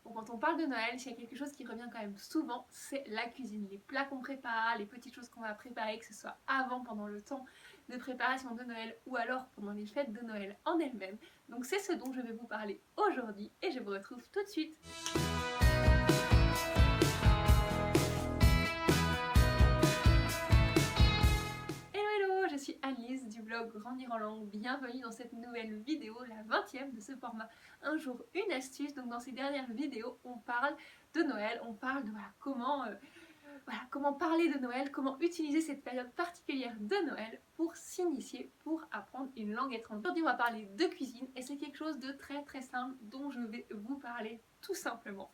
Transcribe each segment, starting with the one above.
Bon, quand on parle de Noël, s'il y a quelque chose qui revient quand même souvent, c'est la cuisine. Les plats qu'on prépare, les petites choses qu'on va préparer, que ce soit avant, pendant le temps de préparation de Noël ou alors pendant les fêtes de Noël en elles-mêmes. Donc c'est ce dont je vais vous parler aujourd'hui et je vous retrouve tout de suite. Hello, je suis Alice du blog Grandir en langue. Bienvenue dans cette nouvelle vidéo, la 20e de ce format Un jour une astuce. Donc dans ces dernières vidéos, on parle de Noël, on parle de comment parler de Noël, comment utiliser cette période particulière de Noël pour s'initier, pour apprendre une langue étrangère. Aujourd'hui, on va parler de cuisine et c'est quelque chose de très simple dont je vais vous parler tout simplement.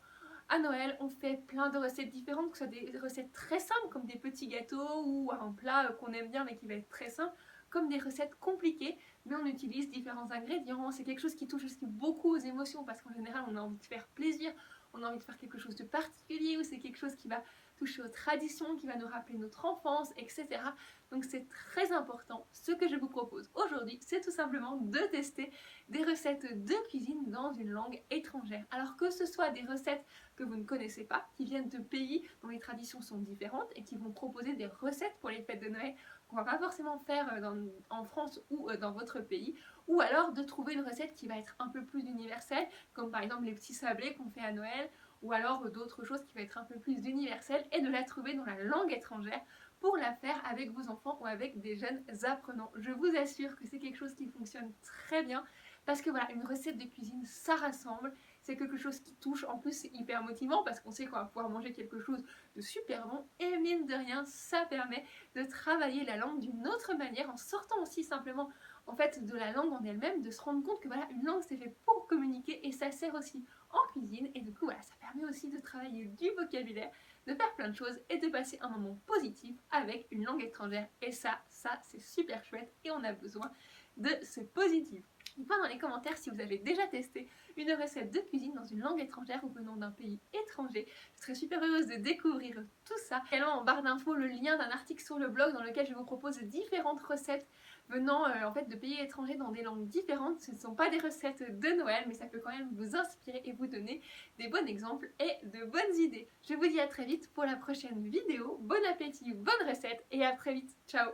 À Noël, on fait plein de recettes différentes, que ce soit des recettes très simples comme des petits gâteaux ou un plat qu'on aime bien mais qui va être très simple, comme des recettes compliquées, mais on utilise différents ingrédients. C'est quelque chose qui touche aussi beaucoup aux émotions parce qu'en général, on a envie de faire plaisir, on a envie de faire quelque chose de particulier ou c'est quelque chose qui va toucher aux traditions, qui va nous rappeler notre enfance, etc. Donc c'est très important. Ce que je vous propose aujourd'hui, c'est tout simplement de tester des recettes de cuisine dans une langue étrangère. Alors que ce soit des recettes que vous ne connaissez pas, qui viennent de pays dont les traditions sont différentes et qui vont proposer des recettes pour les fêtes de Noël qu'on va pas forcément faire en France ou dans votre pays, ou alors de trouver une recette qui va être un peu plus universelle, comme par exemple les petits sablés qu'on fait à Noël, ou alors d'autres choses qui vont être un peu plus universelles, et de la trouver dans la langue étrangère pour la faire avec vos enfants ou avec des jeunes apprenants. Je vous assure que c'est quelque chose qui fonctionne très bien, parce que voilà, une recette de cuisine, ça rassemble, c'est quelque chose qui touche, en plus c'est hyper motivant parce qu'on sait qu'on va pouvoir manger quelque chose de super bon, et mine de rien, ça permet de travailler la langue d'une autre manière, en sortant aussi simplement en fait de la langue en elle-même, de se rendre compte que voilà, une langue c'est fait pour communiquer et ça sert aussi en cuisine, et du coup voilà, ça permet aussi de travailler du vocabulaire, de faire plein de choses et de passer un moment positif avec une langue étrangère, et ça c'est super chouette et on a besoin de ce positif. Dites-moi dans les commentaires si vous avez déjà testé une recette de cuisine dans une langue étrangère ou venant d'un pays étranger. Je serais super heureuse de découvrir tout ça. Également en barre d'infos le lien d'un article sur le blog dans lequel je vous propose différentes recettes venant en fait de pays étrangers dans des langues différentes. Ce ne sont pas des recettes de Noël, mais ça peut quand même vous inspirer et vous donner des bons exemples et de bonnes idées. Je vous dis à très vite pour la prochaine vidéo. Bon appétit, bonne recette et à très vite. Ciao!